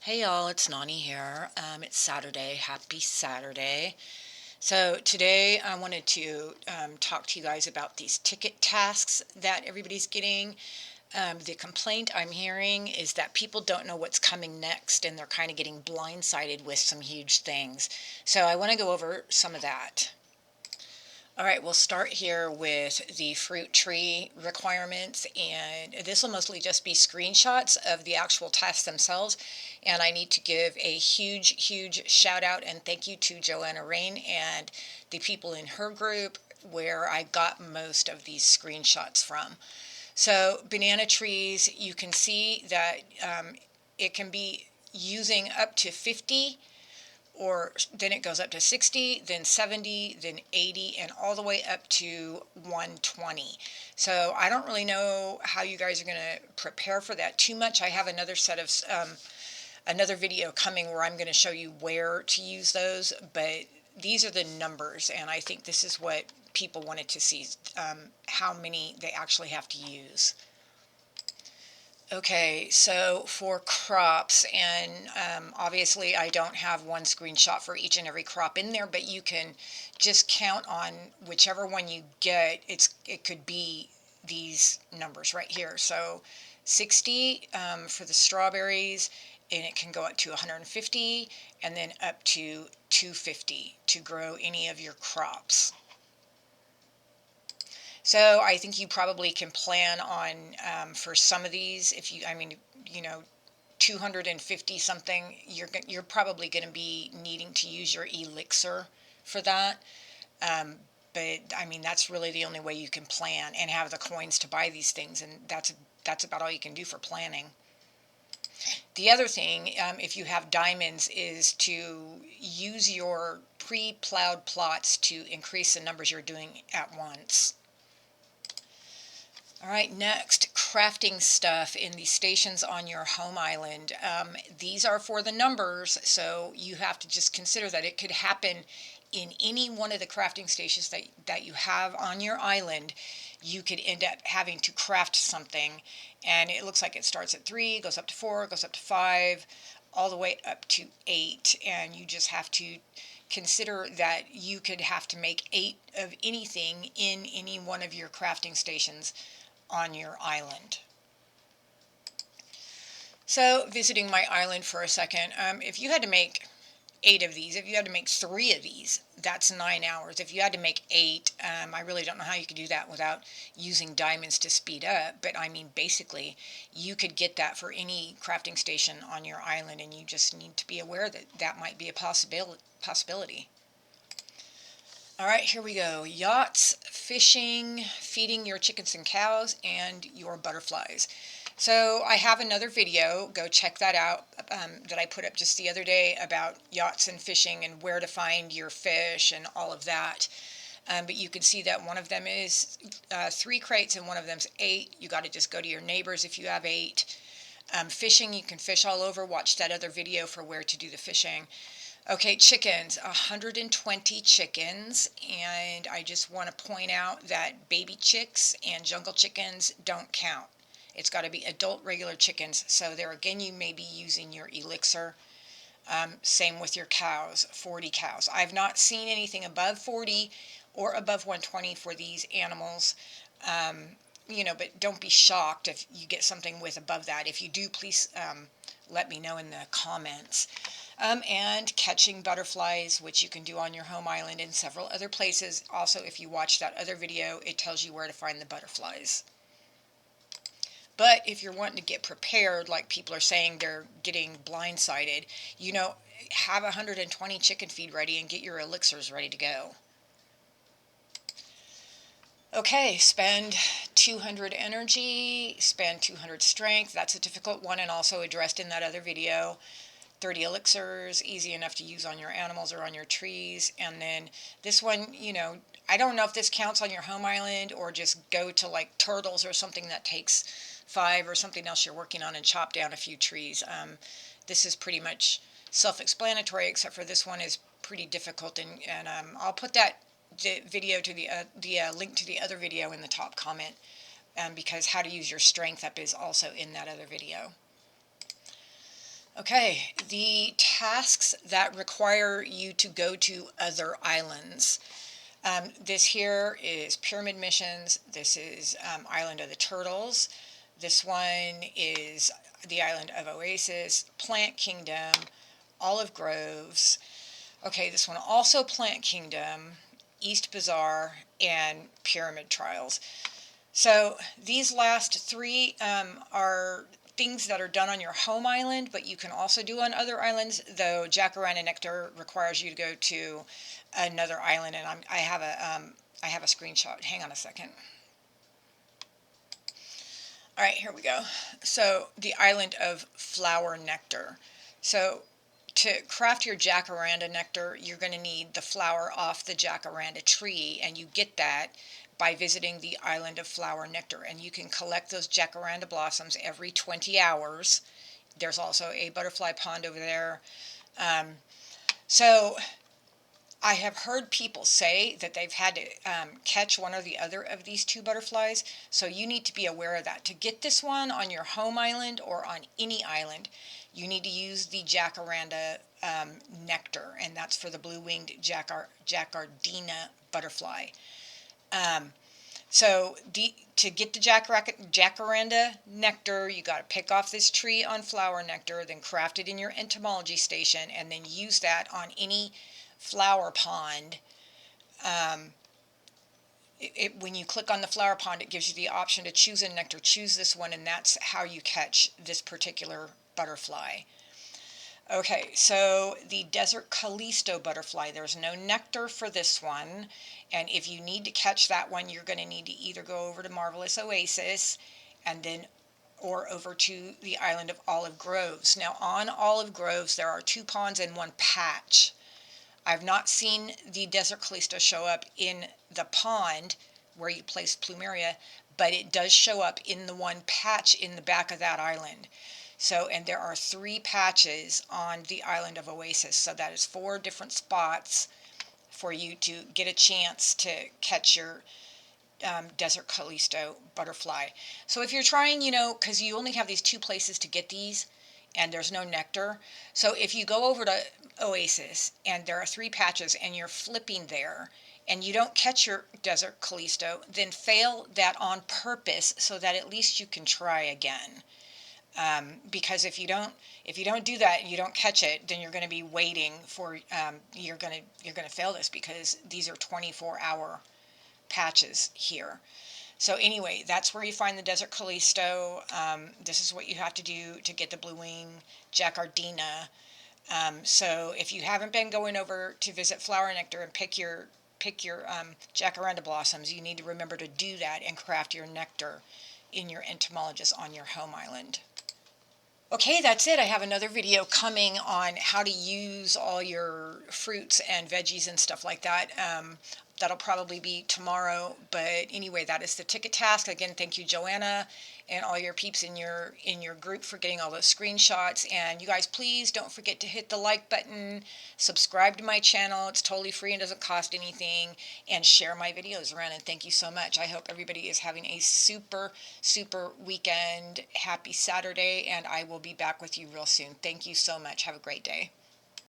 Hey y'all, it's Nani here. It's Saturday. Happy Saturday. So today I wanted to talk to you guys about these ticket tasks that everybody's getting. The complaint I'm hearing is that people don't know what's coming next and they're kind of getting blindsided with some huge things. So I want to go over some of that. All right, we'll start here with the fruit tree requirements, and this will mostly just be screenshots of the actual tasks themselves. And I need to give a huge shout out and thank you to Joanna Rain and the people in her group where I got most of these screenshots from. So banana trees, you can see that it can be using up to 50, or then it goes up to 60, then 70, then 80, and all the way up to 120. So I don't really know how you guys are going to prepare for that too much. I have another set of another video coming where I'm going to show you where to use those, but these are the numbers, and I think this is what people wanted to see, how many they actually have to use. Okay, so for crops, and obviously I don't have one screenshot for each and every crop in there, but you can just count on whichever one you get. It could be these numbers right here. So 60 for the strawberries, and it can go up to 150, and then up to 250 to grow any of your crops. So I think you probably can plan on for some of these, if you, I mean, you know, 250 something, you're probably going to be needing to use your elixir for that. But I mean, that's really the only way you can plan and have the coins to buy these things, and that's about all you can do for planning. The other thing, if you have diamonds, is to use your pre-plowed plots to increase the numbers you're doing at once. All right, next, crafting stuff in the stations on your home island. These are for the numbers, so you have to just consider that it could happen in any one of the crafting stations that you have on your island. You could end up having to craft something, and it looks like it starts at 3, goes up to 4, goes up to 5, all the way up to 8, and you just have to consider that you could have to make 8 of anything in any one of your crafting stations on your island. So visiting my island for a second, if you had to make 8 of these, if you had to make 3 of these, that's 9 hours. If you had to make 8, I really don't know how you could do that without using diamonds to speed up, but I mean basically you could get that for any crafting station on your island, and you just need to be aware that that might be a possibility. All right, here we go. Yachts, fishing, feeding your chickens and cows, and your butterflies. So I have another video, go check that out, that I put up just the other day about yachts and fishing and where to find your fish and all of that. But you can see that one of them is 3 crates and one of them's 8. You got to just go to your neighbors if you have 8. Fishing, you can fish all over. Watch that other video for where to do the fishing. Okay, chickens, 120 chickens, and I just want to point out that baby chicks and jungle chickens don't count. It's got to be adult regular chickens, so there again you may be using your elixir. Same with your cows, 40 cows. I've not seen anything above 40 or above 120 for these animals. But don't be shocked if you get something with above that. If you do, please let me know in the comments. And catching butterflies, which you can do on your home island and several other places. Also, if you watch that other video, it tells you where to find the butterflies. But if you're wanting to get prepared, like people are saying they're getting blindsided, have 120 chicken feed ready and get your elixirs ready to go. Okay, spend 200 energy, spend 200 strength. That's a difficult one and also addressed in that other video. 30 elixirs, easy enough to use on your animals or on your trees. And then this one, I don't know if this counts on your home island or just go to like turtles or something that takes 5 or something else you're working on and chop down a few trees. This is pretty much self-explanatory, except for this one is pretty difficult. And I'll put that video to the link to the other video in the top comment, because how to use your strength up is also in that other video. Okay, the tasks that require you to go to other islands. This here is Pyramid Missions. This is Island of the Turtles. This one is the Island of Oasis, Plant Kingdom, Olive Groves. Okay, this one also Plant Kingdom, East Bazaar, and Pyramid Trials. So these last three are things that are done on your home island, but you can also do on other islands, though Jacaranda Nectar requires you to go to another island, and I have a screenshot. Hang on a second. All right, here we go. So the island of Flower Nectar. So to craft your jacaranda nectar, you're going to need the flower off the jacaranda tree, and you get that by visiting the island of Flower Nectar. And you can collect those jacaranda blossoms every 20 hours. There's also a butterfly pond over there. Um, so I have heard people say that they've had to catch one or the other of these two butterflies, so you need to be aware of that. To get this one on your home island or on any island, you need to use the jacaranda nectar, and that's for the blue-winged jacardina butterfly. Um, to get the jacaranda nectar, you got to pick off this tree on flower nectar, then craft it in your entomology station, and then use that on any flower pond. Um, when you click on the flower pond, it gives you the option to choose a nectar. Choose this one, and that's how you catch this particular butterfly. Okay, so the desert Callisto butterfly, there's no nectar for this one, and if you need to catch that one, you're going to need to either go over to Marvelous Oasis and then or over to the island of Olive Groves. Now on Olive Groves there are two ponds and one patch. I've not seen the desert Callisto show up in the pond where you place plumeria, but it does show up in the one patch in the back of that island. So, and there are three patches on the island of Oasis. So that is 4 different spots for you to get a chance to catch your desert Callisto butterfly. So if you're trying, because you only have these 2 places to get these, and there's no nectar. So if you go over to Oasis and there are 3 patches and you're flipping there and you don't catch your desert Callisto, then fail that on purpose so that at least you can try again. Because if you don't do that and you don't catch it, then you're going to be waiting for you're going to fail this because these are 24-hour patches here. So anyway, that's where you find the desert Callisto. This is what you have to do to get the blue wing jacardina. So if you haven't been going over to visit Flower Nectar and pick your jacaranda blossoms, you need to remember to do that and craft your nectar in your entomologist on your home island. Okay, that's it. I have another video coming on how to use all your fruits and veggies and stuff like that. That'll probably be tomorrow. But anyway, that is the ticket task. Again, thank you, Joanna, and all your peeps in your group for getting all those screenshots. And you guys, please don't forget to hit the like button, subscribe to my channel. It's totally free and doesn't cost anything, and share my videos around. And thank you so much. I hope everybody is having a super, super weekend. Happy Saturday, and I will be back with you real soon. Thank you so much. Have a great day.